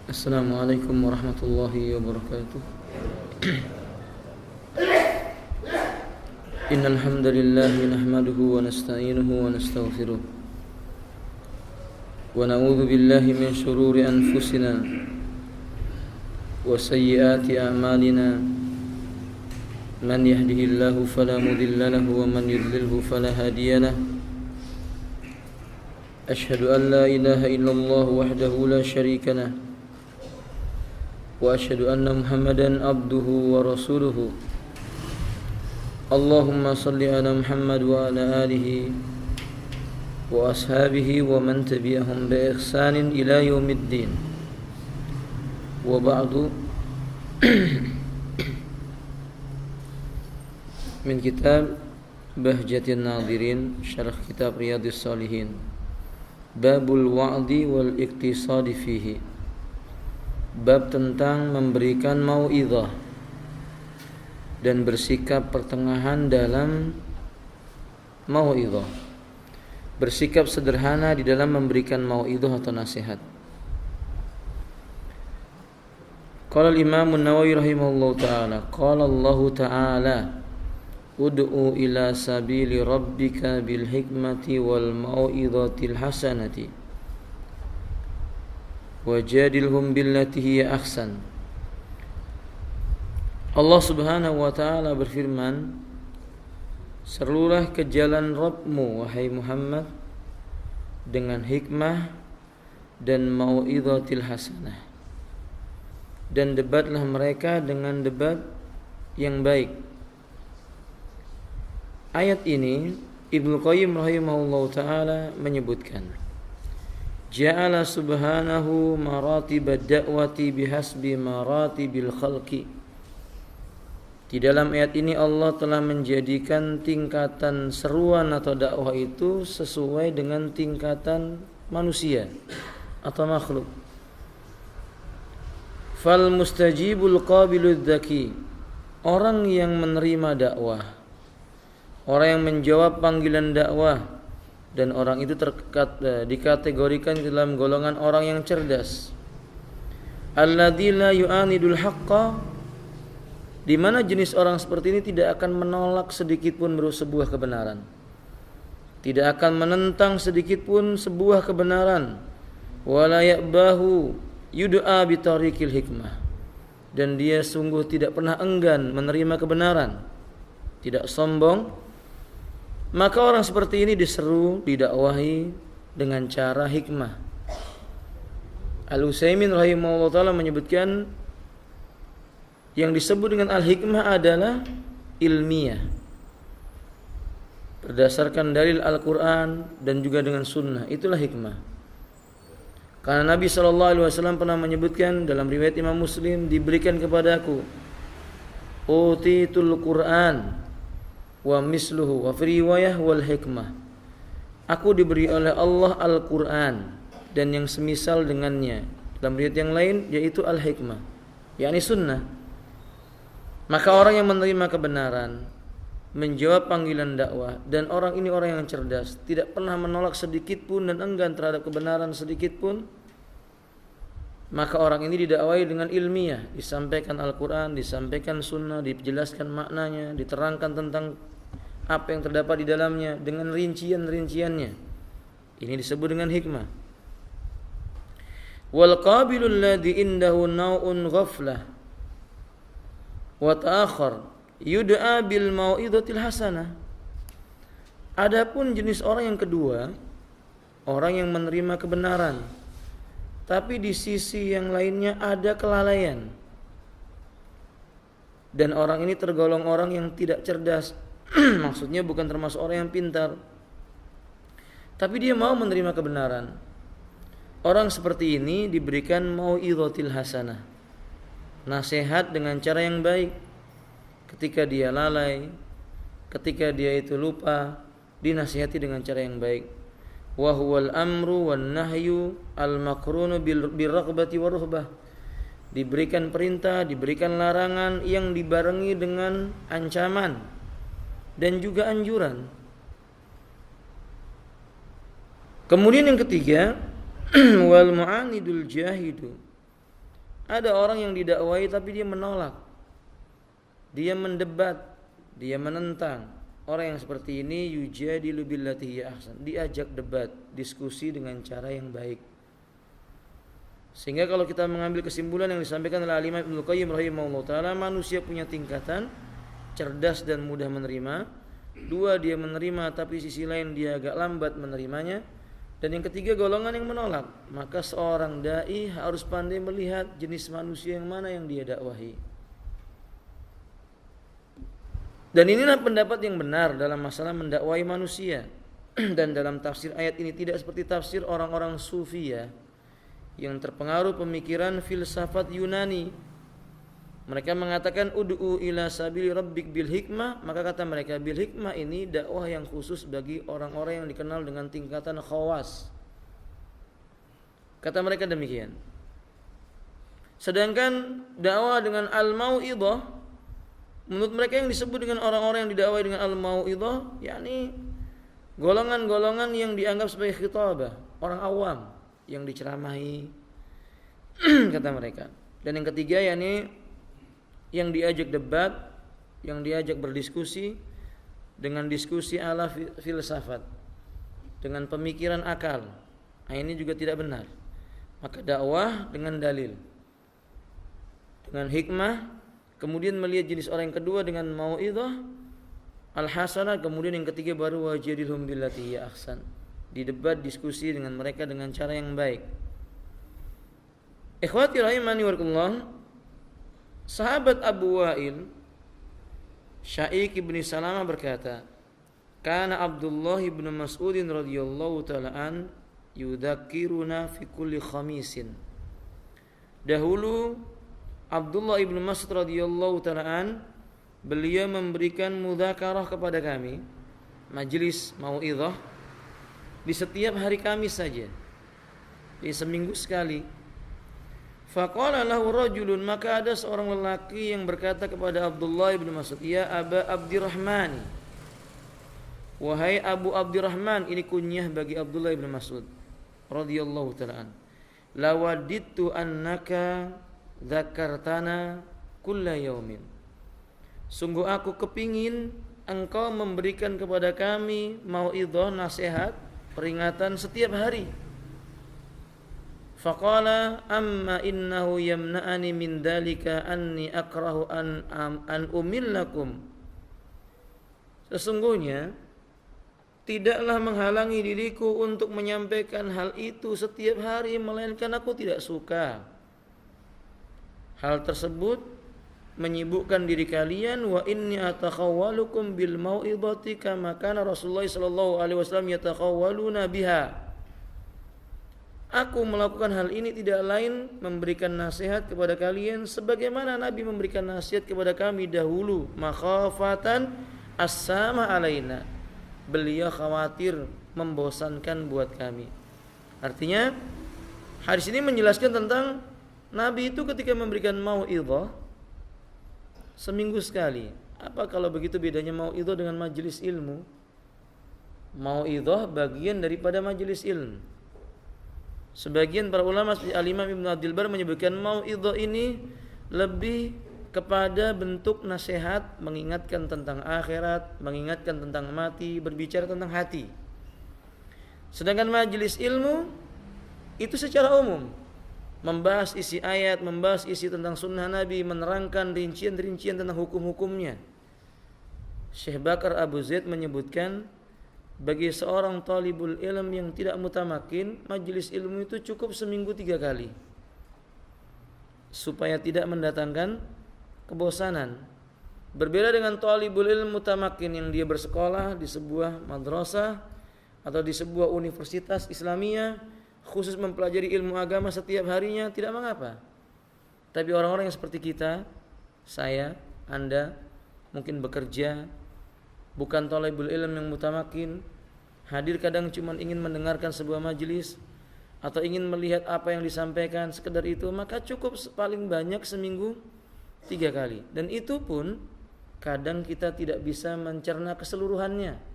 Assalamualaikum warahmatullahi wabarakatuh. Innal hamdalillah nahmaduhu wa nasta'inuhu wa nastaghfiruh. Wa na'udzu billahi min shururi anfusina wa sayyiati a'malina. Man yahdihillahu fala mudilla lahu wa man yudlilhu fala hadiya lahu. Ashhadu an la ilaha illallah wahdahu la syarika lahu. وأشهد أن محمدا عبده ورسوله اللهم صل على محمد وعلى آله وأصحابه ومن تبعهم بإحسان إلى يوم الدين وبعد من كتاب بهجة الناظرين شرح كتاب رياض الصالحين باب الوعد والاقتصاد فيه. Bab tentang memberikan mau'izah dan bersikap pertengahan dalam mau'izah. Bersikap sederhana di dalam memberikan mau'izah atau nasihat. Qala al-Imam an-Nawawi rahimahullahu ta'ala, qala Allah ta'ala, ud'u ila sabili rabbika bil hikmati wal mau'izatil hasanati wajadilhum billati hiya ahsan. Allah Subhanahu wa taala berfirman, serulah ke jalan Rabbmu wahai Muhammad dengan hikmah dan mau'izatil hasanah, dan debatlah mereka dengan debat yang baik. Ayat ini Ibnu Qayyim rahimahullahu taala menyebutkan, ja'ala subhanahu maratibad da'wati bihasbi maratibil khalqi. Di dalam ayat ini Allah telah menjadikan tingkatan seruan atau dakwah itu sesuai dengan tingkatan manusia atau makhluk. Fal mustajibul qabilud dzaki, orang yang menerima dakwah, orang yang menjawab panggilan dakwah, dan orang itu dikategorikan dalam golongan orang yang cerdas. Alladzi la yu'anidul haqqa, di mana jenis orang seperti ini tidak akan menolak sedikit pun sebuah kebenaran, tidak akan menentang sedikit pun sebuah kebenaran. Wala ya'bahu yud'a bi tariqil hikmah, dan dia sungguh tidak pernah enggan menerima kebenaran, tidak sombong. Maka orang seperti ini diseru, didakwahi dengan cara hikmah. Al-Utsaimin rahimahullah ta'ala menyebutkan yang disebut dengan al-hikmah adalah ilmiah, berdasarkan dalil Al-Quran dan juga dengan sunnah. Itulah hikmah. Karena Nabi SAW pernah menyebutkan dalam riwayat Imam Muslim, diberikan kepadaku utitul Quran wa misluhu wa fi riwayah wal hikmah, aku diberi oleh Allah Al-Quran dan yang semisal dengannya. Dalam riwayat yang lain yaitu al-hikmah, yakni sunnah. Maka orang yang menerima kebenaran, menjawab panggilan dakwah, dan orang ini orang yang cerdas, tidak pernah menolak sedikit pun dan enggan terhadap kebenaran sedikit pun, maka orang ini didakwahi dengan ilmiah, disampaikan Al-Quran, disampaikan sunnah, dijelaskan maknanya, diterangkan tentang apa yang terdapat di dalamnya dengan rincian-rinciannya. Ini disebut dengan hikmah. Wal qabilul ladzi indahu naw'un ghaflah wa ta'akhir yud'a bil mau'izatil hasanah. Adapun jenis orang yang kedua, orang yang menerima kebenaran tapi di sisi yang lainnya ada kelalaian, dan orang ini tergolong orang yang tidak cerdas. Maksudnya bukan termasuk orang yang pintar, tapi dia mau menerima kebenaran. Orang seperti ini diberikan mau'izatil hasanah, nasihat dengan cara yang baik. Ketika dia lalai, ketika dia itu lupa, dinasihati dengan cara yang baik. Wa huwal amru wan nahyu al makrunu bil raghbati wa ruhbah, diberikan perintah, diberikan larangan yang dibarengi dengan ancaman dan juga anjuran. Kemudian yang ketiga, wal mu'anidul jahidu Ada orang yang didakwai tapi dia menolak, dia mendebat, dia menentang. Orang yang seperti ini yujadilu billati hiya ahsan, diajak debat, diskusi dengan cara yang baik. Sehingga kalau kita mengambil kesimpulan yang disampaikan oleh Imam Ibnu Qayyim rahimahullah taala, manusia punya tingkatan cerdas dan mudah menerima. Dua, dia menerima tapi sisi lain dia agak lambat menerimanya. Dan yang ketiga, golongan yang menolak. Maka seorang dai harus pandai melihat jenis manusia yang mana yang dia dakwahi. Dan inilah pendapat yang benar dalam masalah mendakwai manusia. Dan dalam tafsir ayat ini tidak seperti tafsir orang-orang sufi ya, yang terpengaruh pemikiran filsafat Yunani. Mereka mengatakan ud'u ila sabili rabbik bil hikmah. Maka kata mereka, bil hikmah ini dakwah yang khusus bagi orang-orang yang dikenal dengan tingkatan khawas. Kata mereka demikian. Sedangkan dakwah dengan al-mau'idhah, menurut mereka yang disebut dengan orang-orang yang didakwai dengan al-mau'idhah, yakni golongan-golongan yang dianggap sebagai khitabah, orang awam yang diceramahi, kata mereka. Dan yang ketiga yakni yang diajak debat, yang diajak berdiskusi dengan diskusi ala filsafat, dengan pemikiran akal. Nah, ini juga tidak benar. Maka dakwah dengan dalil, dengan hikmah, kemudian melihat jenis orang yang kedua dengan mau'idhah al-hasanah, kemudian yang ketiga baru wajadilhum billati hiya ahsan, didebat, diskusi dengan mereka dengan cara yang baik. Ikhwati rahimani warahmatullah, sahabat Abu Wa'il Syaikh ibn Salamah berkata, kana Abdullah ibn Mas'udin radhiyallahu ta'ala an yudzakkiruna fi kulli khamisin. Dahulu Abdullah ibn Mas'ud radhiyallahu ta'ala an, beliau memberikan mudzakarah kepada kami, majelis mau'izah, di setiap hari Kamis saja, di seminggu sekali. Faqala lahu rajulun, maka ada seorang lelaki yang berkata kepada Abdullah ibn Mas'ud, ya Aba Abdirrahman, wahai Abu Abdirrahman, ini kunyah bagi Abdullah ibn Mas'ud radhiyallahu ta'ala an, lawadittu annaka dzakartana kulla yaumin, sungguh aku kepingin engkau memberikan kepada kami mau'idhah, nasihat, peringatan setiap hari. Faqala amma innahu yamna'ani min dalika anni akrahu an umillakum. Sesungguhnya tidaklah menghalangi diriku untuk menyampaikan hal itu setiap hari, melainkan aku tidak suka hal tersebut menyibukkan diri kalian. Wa inni atakhawwalukum bil mau'idhati kama kana Rasulullah sallallahu alaihi wasallam yatakhawwaluna biha. Aku melakukan hal ini tidak lain memberikan nasihat kepada kalian sebagaimana Nabi memberikan nasihat kepada kami dahulu, makhafatan as-sama alaina, beliau khawatir membosankan buat kami. Artinya hadis ini menjelaskan tentang Nabi itu ketika memberikan mau'idhah seminggu sekali. Apa kalau begitu bedanya mau'idhah dengan majelis ilmu? Mau'idhah bagian daripada majelis ilmu. Sebagian para ulama seperti Al-Imam Ibnu Abdul Bar menyebutkan mau'idhah ini lebih kepada bentuk nasihat, mengingatkan tentang akhirat, mengingatkan tentang mati, berbicara tentang hati. Sedangkan majelis ilmu itu secara umum membahas isi ayat, membahas isi tentang sunnah Nabi, menerangkan rincian-rincian tentang hukum-hukumnya. Syekh Bakar Abu Zaid menyebutkan, bagi seorang talibul ilm yang tidak mutamakin, majelis ilmu itu cukup seminggu 3 kali, supaya tidak mendatangkan kebosanan. Berbeda dengan talibul ilm mutamakin yang dia bersekolah di sebuah madrasah atau di sebuah universitas Islamiyah, khusus mempelajari ilmu agama setiap harinya, tidak mengapa. Tapi orang-orang yang seperti kita, saya, Anda, mungkin bekerja, bukan talibul ilm yang mutamakin, hadir kadang cuma ingin mendengarkan sebuah majelis atau ingin melihat apa yang disampaikan, sekedar itu, maka cukup paling banyak seminggu 3 kali. Dan itu pun kadang kita tidak bisa mencerna keseluruhannya.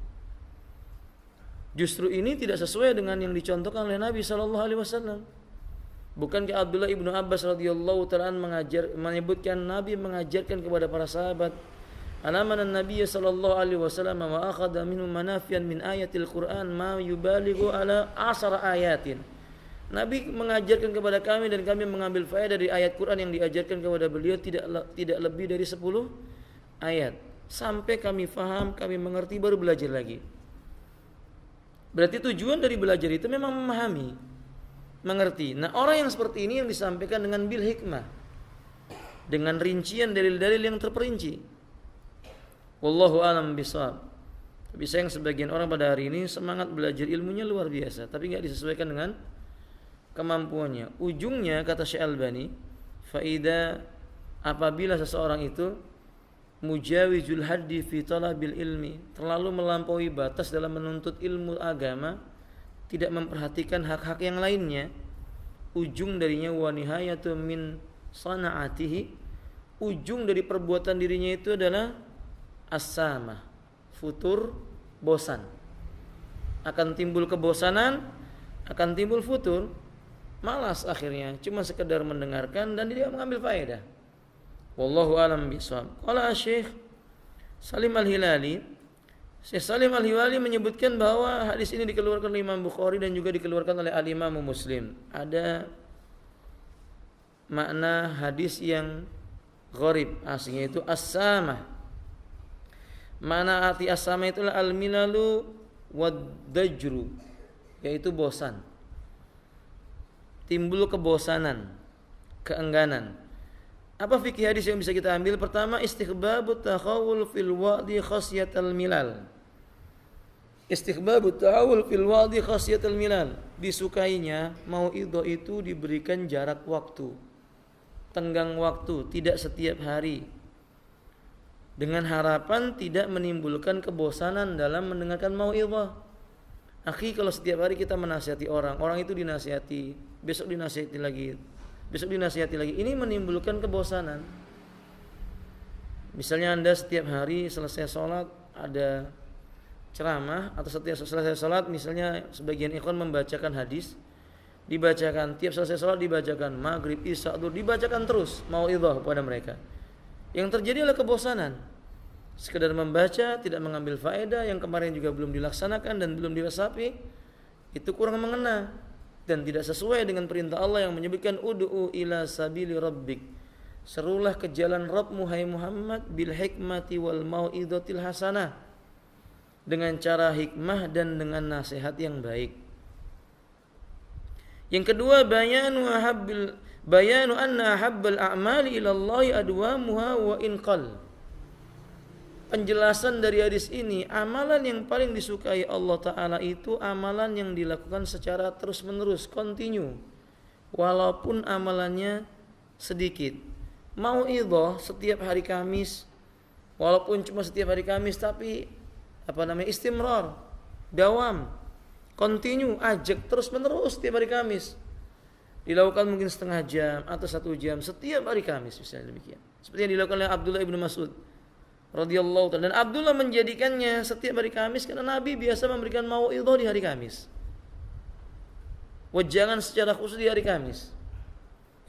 Justru ini tidak sesuai dengan yang dicontohkan oleh Nabi SAW. Bukankah Abdullah ibnu Abbas radhiyallahu ta'ala menyebutkan Nabi mengajarkan kepada para sahabat, "Alamana Nabi sallallahu alaihi wasallam wa akhadha minhu manafiyan min ayatil Qur'an ma yubalighu ala 10 ayatin." Nabi mengajarkan kepada kami dan kami mengambil faedah dari ayat Quran yang diajarkan kepada beliau tidak lebih dari 10 ayat. Sampai kami faham, kami mengerti, baru belajar lagi. Berarti tujuan dari belajar itu memang memahami, mengerti. Nah, orang yang seperti ini yang disampaikan dengan bil hikmah, dengan rincian dalil-dalil yang terperinci. Wallahu a'lam bishawab. Tapi sayang sebagian orang pada hari ini semangat belajar ilmunya luar biasa, tapi enggak disesuaikan dengan kemampuannya. Ujungnya kata Syekh Albani, faida apabila seseorang itu mujawizul haddi fi talabil ilmi, terlalu melampaui batas dalam menuntut ilmu agama, tidak memperhatikan hak-hak yang lainnya, ujung darinya wa nihayatu min sana'atihi, ujung dari perbuatan dirinya itu adalah as-samah, futur, bosan. Akan timbul kebosanan, akan timbul futur, malas akhirnya, cuma sekedar mendengarkan dan tidak mengambil faedah. Wallahu a'lam bishawab. Qala Syekh Salim Al-Hilali, Syekh Salim Al-Hilali menyebutkan bahwa hadis ini dikeluarkan oleh Imam Bukhari dan juga dikeluarkan oleh Al-Imam Muslim. Ada makna hadis yang gharib, aslinya itu as-samah. Makna arti as-samah itulah al-milalu wad-dajru, yaitu bosan. Timbul kebosanan, keengganan. Apa fikih hadis yang bisa kita ambil? Pertama, istihbabut takhawul fil wa'di khasyatal milal. Istihbabut takhawul fil wa'di khasyatal milal. Disukainya mau'idhah itu diberikan jarak waktu, tenggang waktu, tidak setiap hari, dengan harapan tidak menimbulkan kebosanan dalam mendengarkan mau'idhah. Akhi, kalau setiap hari kita menasihati orang itu dinasihati, besok dinasihati lagi, besok dinasihati lagi, ini menimbulkan kebosanan. Misalnya Anda setiap hari selesai sholat ada ceramah, atau setiap selesai sholat misalnya sebagian ikhwan membacakan hadis, dibacakan, tiap selesai sholat dibacakan, maghrib, isya, zuhur, dibacakan terus mau'idhah kepada mereka. Yang terjadi adalah kebosanan, sekedar membaca, tidak mengambil faedah, yang kemarin juga belum dilaksanakan dan belum diresapi, itu kurang mengena dan tidak sesuai dengan perintah Allah yang menyebutkan ud'u ila sabili rabbik, serulah ke jalan Rabbmu hai Muhammad, bil hikmati wal mau'izatil hasanah, dengan cara hikmah dan dengan nasihat yang baik. Yang kedua, bayanu anna habbal a'mali ila Allah adwamuha wa inqal. Penjelasan dari hadis ini, amalan yang paling disukai Allah Ta'ala itu amalan yang dilakukan secara terus menerus, continue, walaupun amalannya sedikit. Mau'idhah setiap hari Kamis, walaupun cuma setiap hari Kamis, tapi istimrar, dawam, continue, ajak terus menerus setiap hari Kamis, dilakukan mungkin setengah jam atau 1 jam setiap hari Kamis, misalnya demikian, seperti yang dilakukan oleh Abdullah ibnu Mas'ud radhiyallahu ta'ala. Dan Abdullah menjadikannya setiap hari Kamis karena Nabi biasa memberikan mau'idhah di hari Kamis, wejangan secara khusus di hari Kamis.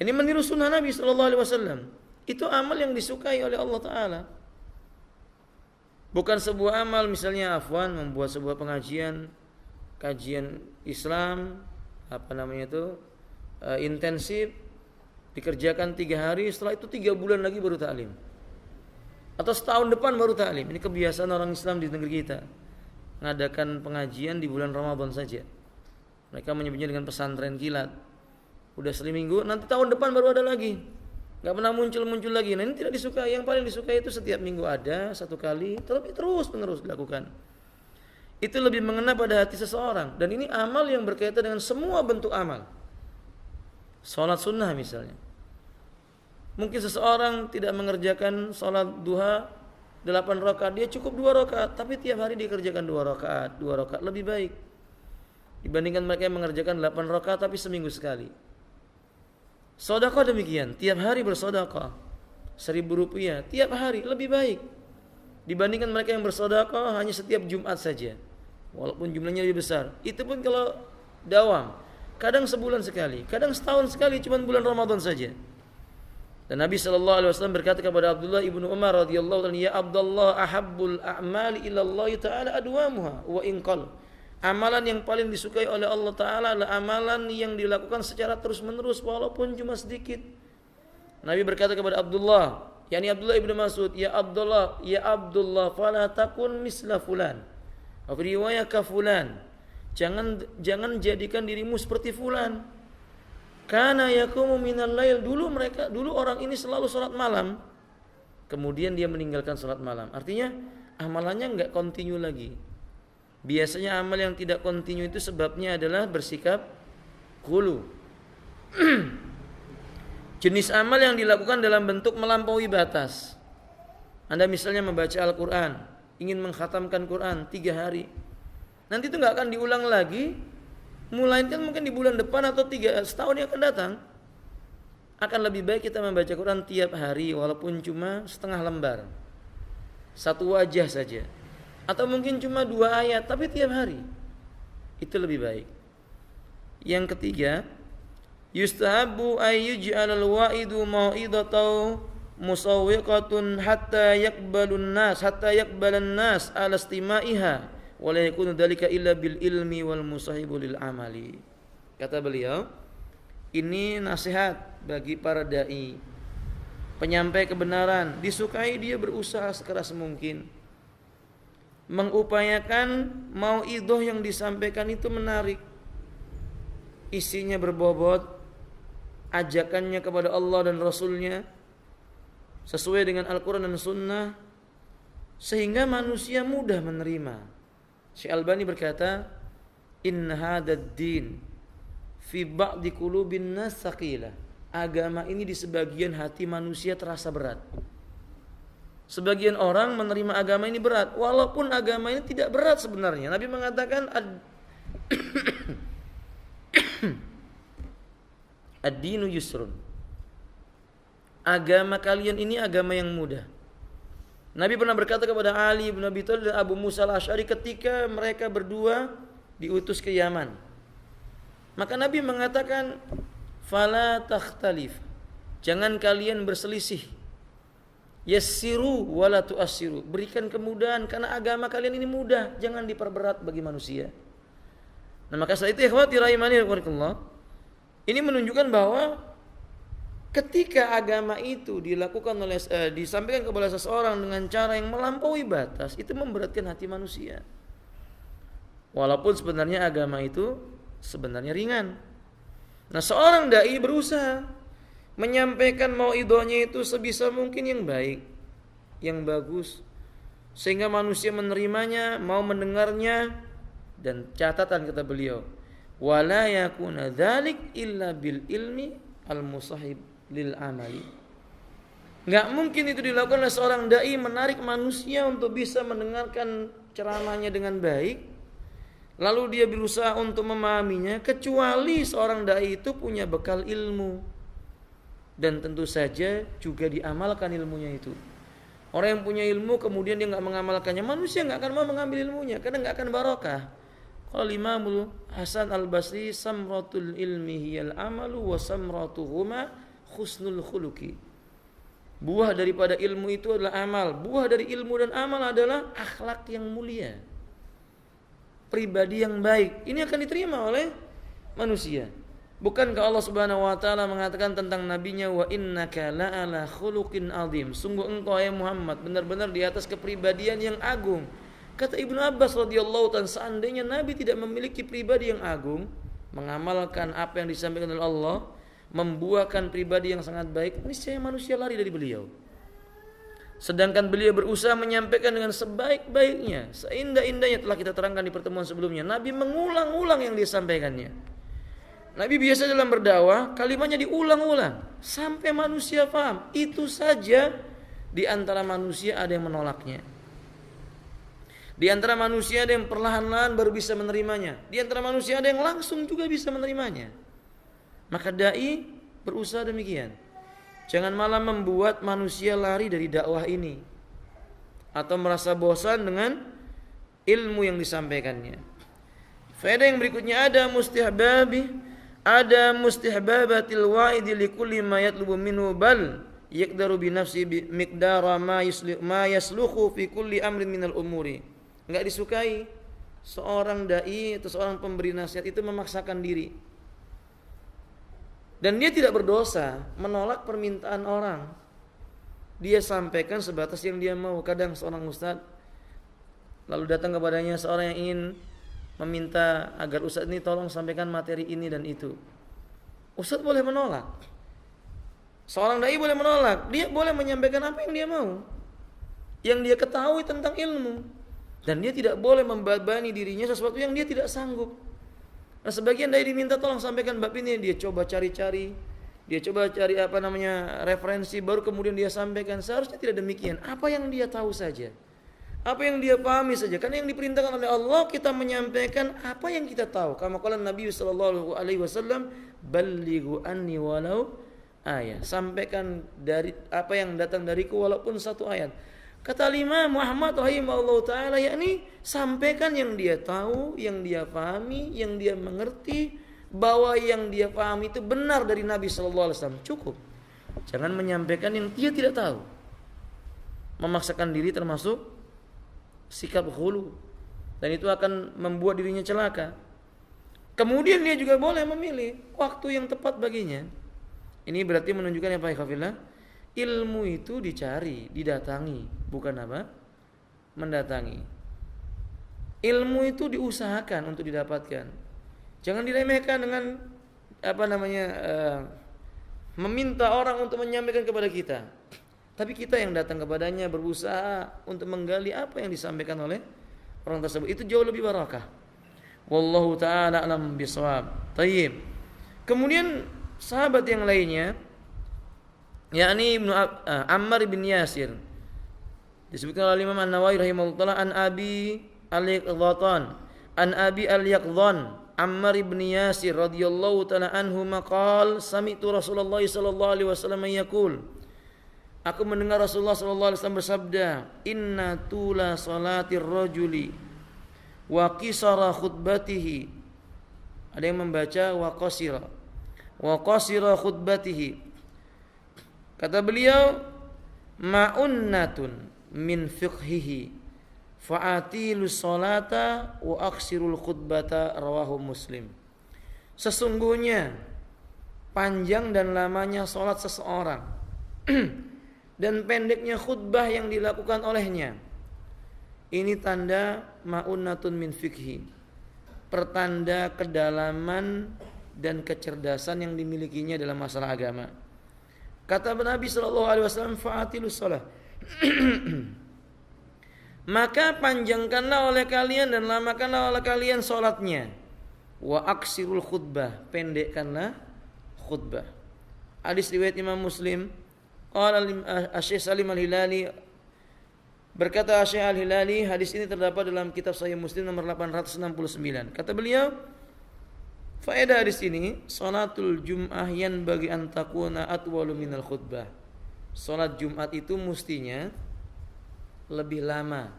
Ini meniru sunnah Nabi sallallahu alaihi wasallam. Itu amal yang disukai oleh Allah Ta'ala. Bukan sebuah amal misalnya membuat sebuah kajian Islam intensif, dikerjakan 3 hari, setelah itu 3 bulan lagi baru ta'lim, atau setahun depan baru ta'lim. Ini kebiasaan orang Islam di negeri kita, mengadakan pengajian di bulan Ramadan saja. Mereka menyebutnya dengan pesantren kilat. Udah seminggu, nanti tahun depan baru ada lagi, gak pernah muncul lagi. Nah, ini tidak disukai. Yang paling disukai itu setiap minggu ada 1 kali, terus menerus dilakukan. Itu lebih mengena pada hati seseorang. Dan ini amal yang berkaitan dengan semua bentuk amal. Salat sunnah misalnya, mungkin seseorang tidak mengerjakan salat duha 8 rakaat, dia cukup 2 rakaat, tapi tiap hari dia kerjakan 2 rakaat lebih baik dibandingkan mereka yang mengerjakan 8 rakaat tapi seminggu sekali. Sedekah demikian, tiap hari bersedekah 1.000 rupiah tiap hari lebih baik dibandingkan mereka yang bersedekah hanya setiap Jumat saja, walaupun jumlahnya lebih besar. Itu pun kalau dawam. kadang sebulan sekali, kadang setahun sekali, cuma bulan Ramadan saja. Dan Nabi SAW berkata kepada Abdullah ibnu Umar radhiyallahu anhu, ya Abdullah, ahabbul a'mali ila Allah Ta'ala adwamuha wa inqal. Amalan yang paling disukai oleh Allah Ta'ala adalah amalan yang dilakukan secara terus menerus walaupun cuma sedikit. Nabi berkata kepada Abdullah, yakni Abdullah ibnu Mas'ud, ya Abdullah, fala takun misla fulan. Wa fi riwayah ka fulan. Jangan jadikan dirimu seperti fulan. Kana yakumu minal lail, dulu orang ini selalu salat malam, kemudian dia meninggalkan salat malam. Artinya amalannya enggak kontinu lagi. Biasanya amal yang tidak kontinu itu sebabnya adalah bersikap ghulu. Jenis amal yang dilakukan dalam bentuk melampaui batas. Anda misalnya membaca Al-Quran, ingin mengkhatamkan Quran 3 hari, nanti itu enggak akan diulang lagi, melainkan mungkin di bulan depan atau setahun yang akan datang. Akan lebih baik kita membaca Quran tiap hari walaupun cuma setengah lembar, 1 wajah saja, atau mungkin cuma 2 ayat tapi tiap hari. Itu lebih baik. Yang ketiga, yustahabu ayyuj'alal wa'idu mau'idatan musawwiqatun hatta yaqbalan nas ala istima'iha wala yakunu dzalika illa bil ilmi wal musahibu lil amali. Kata beliau, ini nasihat bagi para dai, penyampai kebenaran, disukai dia berusaha sekeras mungkin mengupayakan mauidhah yang disampaikan itu menarik, isinya berbobot, ajakannya kepada Allah dan Rasulnya sesuai dengan Al-Quran dan Sunnah, sehingga manusia mudah menerima. Syekh Albani berkata, in hadad din fi ba'di qulubin nas saqilah. Agama ini di sebagian hati manusia terasa berat. Sebagian orang menerima agama ini berat, walaupun agama ini tidak berat sebenarnya. Nabi mengatakan ad-dinu yusrun. Agama kalian ini agama yang mudah. Nabi pernah berkata kepada Ali bin Abi Thalib dan Abu Musa al-Asy'ari ketika mereka berdua diutus ke Yaman. Maka Nabi mengatakan, fala takhtalif. Jangan kalian berselisih. Yassiru wala tu'assiru. Berikan kemudahan karena agama kalian ini mudah, jangan diperberat bagi manusia. Nah, maka setelah itu ikhwati rahimani rahimakumullah, ini menunjukkan bahwa ketika agama itu dilakukan disampaikan kepada seseorang dengan cara yang melampaui batas, itu memberatkan hati manusia. Walaupun sebenarnya agama itu sebenarnya ringan. Nah, seorang dai berusaha menyampaikan mauidhahnya itu sebisa mungkin yang baik, yang bagus, sehingga manusia menerimanya, mau mendengarnya. Dan catatan kata beliau, wala yakuna dzalik illa bil ilmi al musahib lil amali. Enggak mungkin itu dilakukan oleh seorang dai, menarik manusia untuk bisa mendengarkan ceramahnya dengan baik, lalu dia berusaha untuk memahaminya, kecuali seorang dai itu punya bekal ilmu dan tentu saja juga diamalkan ilmunya itu. Orang yang punya ilmu kemudian dia enggak mengamalkannya, manusia enggak akan mau mengambil ilmunya karena enggak akan barokah. Qala Imamul Hasan Al-Basri, samratul ilmi hiyal amalu wa samratuhuma husnul khuluqi. Buah daripada ilmu itu adalah amal. Buah dari ilmu dan amal adalah akhlak yang mulia, pribadi yang baik. Ini akan diterima oleh manusia. Bukankah Allah Subhanahu wa taala mengatakan tentang nabinya, wa innaka la'ala khuluqin azim. Sungguh engkau ya Muhammad benar-benar di atas kepribadian yang agung. Kata Ibnu Abbas radhiyallahu ta'ala, seandainya Nabi tidak memiliki pribadi yang agung, mengamalkan apa yang disampaikan oleh Allah, membuahkan pribadi yang sangat baik, niscaya manusia lari dari beliau. Sedangkan beliau berusaha menyampaikan dengan sebaik-baiknya, seindah-indahnya, telah kita terangkan di pertemuan sebelumnya. Nabi mengulang-ulang yang disampaikannya. Nabi biasa dalam berdakwah kalimatnya diulang-ulang sampai manusia paham. Itu saja di antara manusia ada yang menolaknya. Di antara manusia ada yang perlahan-lahan baru bisa menerimanya. Di antara manusia ada yang langsung juga bisa menerimanya. Maka dai berusaha demikian. Jangan malah membuat manusia lari dari dakwah ini atau merasa bosan dengan ilmu yang disampaikannya. Faedah yang berikutnya ada mustihbabi ada mustihbabatil wa'idi likulli ma yatlubu minhu bal yaqdaru bi nafsi miqdara ma yasluhu fi kulli amrin minal umuri. Enggak disukai seorang dai atau seorang pemberi nasihat itu memaksakan diri. Dan dia tidak berdosa menolak permintaan orang. Dia sampaikan sebatas yang dia mau. Kadang seorang ustaz lalu datang kepadanya seorang yang ingin meminta agar ustaz ini tolong sampaikan materi ini dan itu. Ustaz boleh menolak. Seorang dai boleh menolak. Dia boleh menyampaikan apa yang dia mau, yang dia ketahui tentang ilmu. Dan dia tidak boleh membebani dirinya sesuatu yang dia tidak sanggup. Nah, sebagian dai diminta tolong sampaikan bab ini, dia coba cari-cari, dia coba cari referensi, baru kemudian dia sampaikan. Seharusnya tidak demikian. Apa yang dia tahu saja, apa yang dia pahami saja. Karena yang diperintahkan oleh Allah kita menyampaikan apa yang kita tahu. Kama qala Nabi sallallahu alaihi wasallam, "Ballighu anni walau ayat." Sampaikan dari apa yang datang dariku walaupun satu ayat. Kata Imam Muhammad rahimahullah ta'ala, yakni sampaikan yang dia tahu, yang dia pahami, yang dia mengerti, bahwa yang dia pahami itu benar dari Nabi sallallahu alaihi wasallam. Cukup. Jangan menyampaikan yang dia tidak tahu. Memaksakan diri termasuk sikap khulu, dan itu akan membuat dirinya celaka. Kemudian dia juga boleh memilih waktu yang tepat baginya. Ini berarti menunjukkan apa ya khafillah? Ilmu itu dicari, didatangi, bukan apa? Mendatangi. Ilmu itu diusahakan untuk didapatkan. Jangan diremehkan dengan meminta orang untuk menyampaikan kepada kita. Tapi kita yang datang kepadanya berusaha untuk menggali apa yang disampaikan oleh orang tersebut. Itu jauh lebih barakah. Wallahu ta'ala alam bisawab. Tayyib. Kemudian sahabat yang lainnya, yakni Ibnu Ammar bin Yasir, disebutkan oleh Imam An-Nawawi rahimahullah, an Abi al-Yaqdhan, an Abi al-Yaqdhan Ammar bin Yasir radhiyallahu ta'ala anhu maqal sami'tu Rasulullah sallallahu alaihi wasallam yaqul, aku mendengar Rasulullah sallallahu alaihi wasallam bersabda, inna tula salatir rajuli wa qisara khutbatihi. Ada yang membaca wa qasira khutbatihi. Kata beliau, ma'unnatun min fiqhihi fa'atilu salata wa aksirul khutbata, rawahu Muslim. Sesungguhnya panjang dan lamanya salat seseorang dan pendeknya khutbah yang dilakukan olehnya, ini tanda ma'unnatun min fiqhi, pertanda kedalaman dan kecerdasan yang dimilikinya dalam masalah agama. Kata Nabi sallallahu alaihi wasallam, fa'atilus shalah. Maka panjangkanlah oleh kalian dan lamakanlah oleh kalian salatnya. Wa aksirul khutbah, pendekkanlah khutbah. Hadis riwayat Imam Muslim. Qala Asy-Syaikh Salim Al-Hilali, berkata Asy-Syaikh Al-Hilali, hadis ini terdapat dalam kitab Sahih Muslim nomor 869. Kata beliau, faedah hadis ini, salatul jum'ah yan bagi antakuna atwalu minal khutbah. Salat Jumat itu mestinya lebih lama,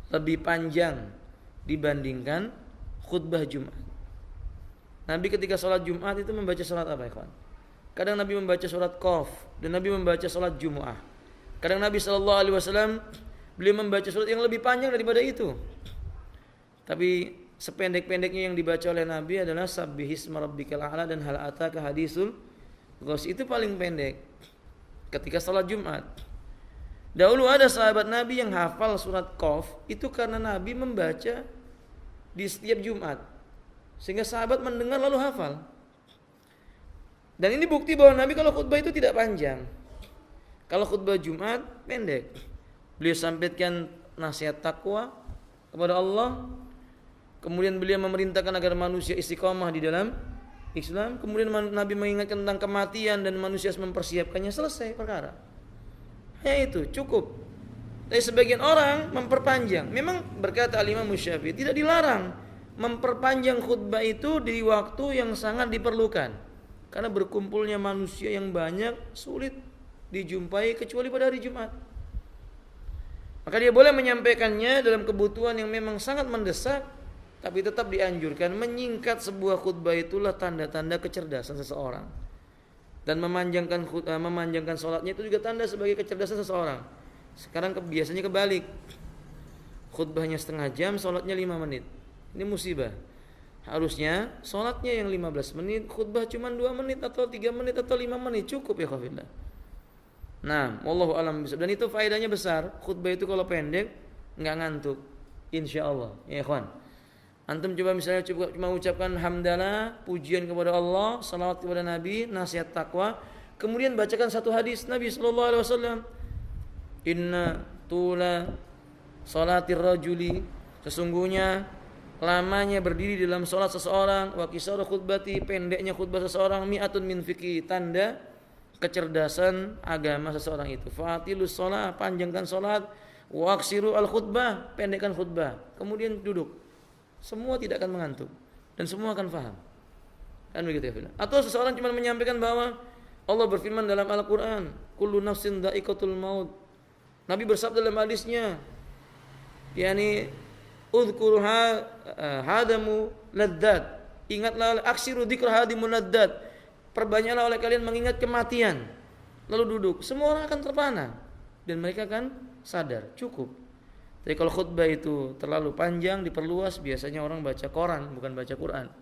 lebih panjang dibandingkan khutbah Jumat. Nabi ketika salat Jumat itu membaca salat apa ya kawan? Kadang Nabi membaca salat Qaf dan Nabi membaca salat Jumu'ah. Kadang Nabi sallallahu alaihi wasallam beliau membaca salat yang lebih panjang daripada itu. Tapi sependek-pendeknya yang dibaca oleh Nabi adalah Sabbihisma rabbikal a'la dan hal ataka hadisul ghos. Itu paling pendek ketika salat Jumat. Dahulu ada sahabat Nabi yang hafal surat Qaf itu karena Nabi membaca di setiap Jumat, sehingga sahabat mendengar lalu hafal. Dan ini bukti bahwa Nabi kalau khutbah itu tidak panjang. Kalau khutbah Jumat pendek. Beliau sampaikan nasihat takwa kepada Allah. Kemudian beliau memerintahkan agar manusia istiqamah di dalam Islam. Kemudian Nabi mengingatkan tentang kematian dan manusia harus mempersiapkannya. Selesai perkara. Ya itu cukup. Tapi sebagian orang memperpanjang. Memang berkata Al-Imam Syafi'i, tidak dilarang memperpanjang khutbah itu di waktu yang sangat diperlukan. Karena berkumpulnya manusia yang banyak sulit dijumpai kecuali pada hari Jumat. Maka dia boleh menyampaikannya dalam kebutuhan yang memang sangat mendesak, Tapi tetap dianjurkan menyingkat sebuah khutbah itulah tanda-tanda kecerdasan seseorang. Dan memanjangkan sholatnya itu juga tanda sebagai kecerdasan seseorang. Sekarang biasanya kebalik. Khutbahnya setengah jam, sholatnya 5 menit. Ini musibah. Harusnya sholatnya yang 15 menit, khutbah cuma 2 menit atau 3 menit atau 5 menit. Cukup ya khafillah. Nah, wallahu alam bisawab. Dan itu faedahnya besar. Khutbah itu kalau pendek nggak ngantuk, insyaallah ya ikhwan. Antum coba misalnya cuma ucapkan hamdalah, pujian kepada Allah, salawat kepada Nabi, nasihat takwa, kemudian bacakan satu hadis Nabi sallallahu alaihi wasallam. Inna tula salatir rajuli, sesungguhnya lamanya berdiri dalam salat seseorang, wa qisaru khutbati, pendeknya khutbah seseorang, mi'atun min fiqhi, tanda kecerdasan agama seseorang itu. Fatilus shalah, panjangkan salat, wa aksiru al khutbah, pendekkan khutbah, kemudian duduk. Semua tidak akan mengantuk dan semua akan faham. Kan begitu ya fillah. Atau seseorang cuma menyampaikan bahwa Allah berfirman dalam Al-Qur'an, kullu nafsin dha'iqatul maut. Nabi bersabda dalam hadisnya, yakni udhkur hadamu laddat. Ingatlah aksiru dzikra hadimu laddat. Perbanyaklah oleh kalian mengingat kematian. Lalu duduk, semua orang akan terpana dan mereka akan sadar, cukup. Tapi kalau khutbah itu terlalu panjang, diperluas, biasanya orang baca koran, bukan baca Quran.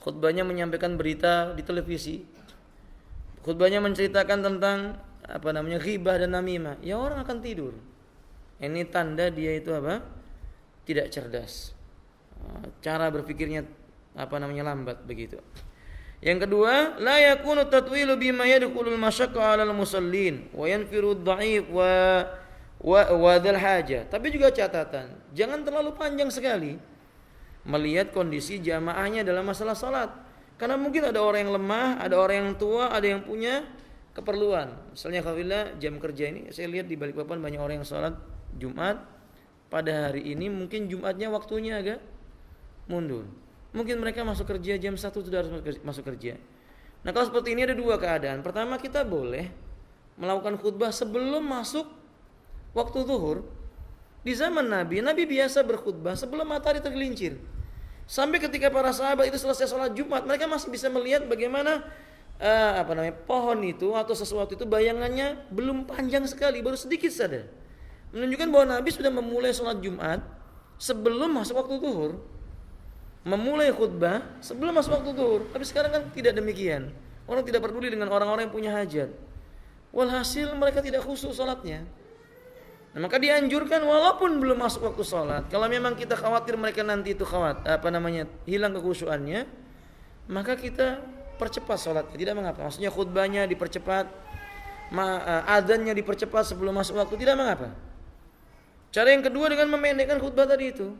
Khutbahnya menyampaikan berita di televisi. Khutbahnya menceritakan tentang ghibah dan namimah. Ya orang akan tidur. Ini tanda dia itu tidak cerdas. Cara berpikirnya lambat begitu. Yang kedua, la yakunu tatwilu bima yadkhulul masyaqqa 'alal musallin wa yanfiru ad-dha'if wa dzal haja. Tapi juga catatan, jangan terlalu panjang sekali melihat kondisi jamaahnya dalam masalah salat. Karena mungkin ada orang yang lemah, ada orang yang tua, ada yang punya keperluan. Misalnya khafillah jam kerja ini, saya lihat di Balikpapan banyak orang yang salat Jumat pada hari ini, mungkin Jumatnya waktunya agak mundur. Mungkin mereka masuk kerja jam 1 sudah harus masuk kerja. Nah, kalau seperti ini ada dua keadaan. Pertama, kita boleh melakukan khutbah sebelum masuk waktu zuhur. Di zaman Nabi biasa berkhutbah sebelum matahari tergelincir. Sampai ketika para sahabat itu selesai sholat Jumat, mereka masih bisa melihat bagaimana pohon itu atau sesuatu itu bayangannya belum panjang sekali, baru sedikit saja. Menunjukkan bahwa Nabi sudah memulai sholat Jumat sebelum masuk waktu zuhur. Memulai khutbah sebelum masuk waktu zuhur. Tapi sekarang kan tidak demikian. Orang tidak peduli dengan orang-orang yang punya hajat. Walhasil mereka tidak khusyuk sholatnya. Nah, maka dianjurkan walaupun belum masuk waktu sholat, kalau memang kita khawatir mereka nanti itu hilang kekhusyuannya, maka kita percepat sholatnya, tidak mengapa. Maksudnya khutbahnya dipercepat, adzannya dipercepat sebelum masuk waktu, tidak mengapa. Cara yang kedua dengan memendekkan khutbah tadi itu,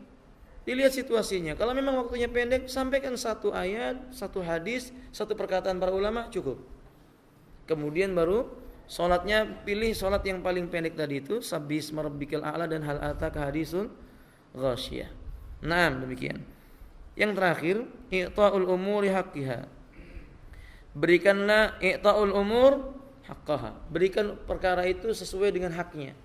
dilihat situasinya. Kalau memang waktunya pendek, sampaikan satu ayat, satu hadis, satu perkataan para ulama cukup. Kemudian baru sholatnya pilih sholat yang paling pendek tadi itu, sabbisma rabbikal a'la dan hal ataka hadisul ghasyiyah. Nah, demikian. Yang terakhir, i'ta'ul umuri haqqiha. Berikanlah i'ta'ul umur haqqaha. Berikan perkara itu sesuai dengan haknya.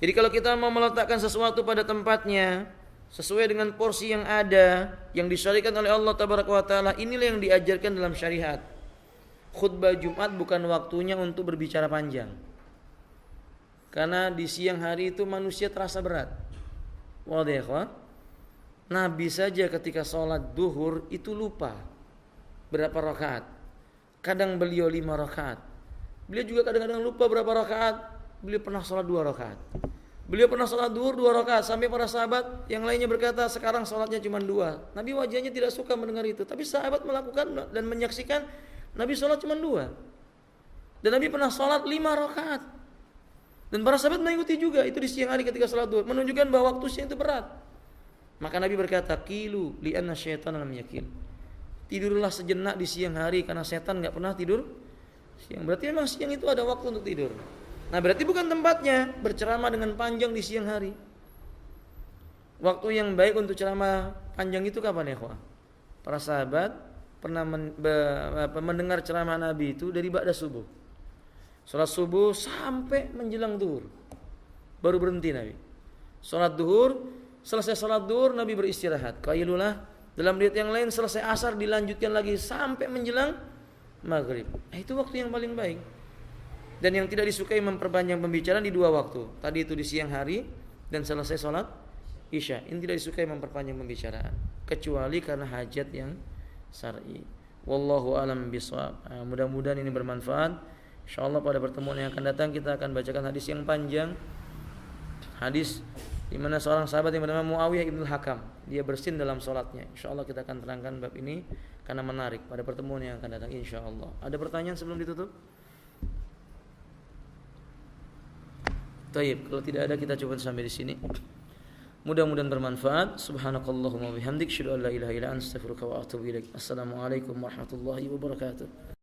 Jadi kalau kita mau meletakkan sesuatu pada tempatnya, sesuai dengan porsi yang ada, yang disyariatkan oleh Allah tabaraka wa taala, inilah yang diajarkan dalam syariat. Khutbah Jumat bukan waktunya untuk berbicara panjang. Karena di siang hari itu manusia terasa berat. Wadih, Nabi saja ketika sholat duhur itu lupa berapa rakaat. Kadang beliau 5 rakaat. Beliau juga kadang-kadang lupa berapa rakaat. Beliau pernah sholat 2 rakaat. Beliau pernah sholat duhur 2 rakaat. Sampai para sahabat yang lainnya berkata, sekarang sholatnya cuma 2. Nabi wajahnya tidak suka mendengar itu. Tapi sahabat melakukan dan menyaksikan Nabi sholat cuma 2. Dan Nabi pernah sholat 5 rakaat. Dan para sahabat mengikuti juga. Itu di siang hari ketika sholat duhur. Menunjukkan bahwa waktu siang itu berat. Maka Nabi berkata, Qilu li'anna syaitan lam yakil. Tidurlah sejenak di siang hari, karena setan gak pernah tidur siang. Berarti memang siang itu ada waktu untuk tidur. Nah, berarti bukan tempatnya berceramah dengan panjang di siang hari. Waktu yang baik untuk ceramah panjang itu kapan ya, ikhwah? Para sahabat pernah mendengar ceramah Nabi itu dari ba'da subuh. Salat subuh sampai menjelang duhur. Baru berhenti Nabi. Salat duhur selesai salat duhur Nabi beristirahat. Qailulah. Dalam riwayat yang lain selesai asar dilanjutkan lagi sampai menjelang maghrib. Itu waktu yang paling baik. Dan yang tidak disukai memperpanjang pembicaraan di 2 waktu. Tadi itu di siang hari dan selesai sholat isya. Ini tidak disukai memperpanjang pembicaraan kecuali karena hajat yang syar'i. Wallahu alam bishawab. Mudah-mudahan ini bermanfaat. Insyaallah pada pertemuan yang akan datang kita akan bacakan hadis yang panjang. Hadis di mana seorang sahabat yang bernama Muawiyah ibn Hakam, dia bersin dalam sholatnya. Insyaallah kita akan terangkan bab ini karena menarik pada pertemuan yang akan datang insyaallah. Ada pertanyaan sebelum ditutup? Taib, kalau tidak ada kita coba sampai di sini. Mudah-mudahan bermanfaat. Subhanakallahumma bihamdik, asyhadu an la ilaha illa anta, astaghfiruka wa atubu ilaik. Assalamualaikum warahmatullahi wabarakatuh.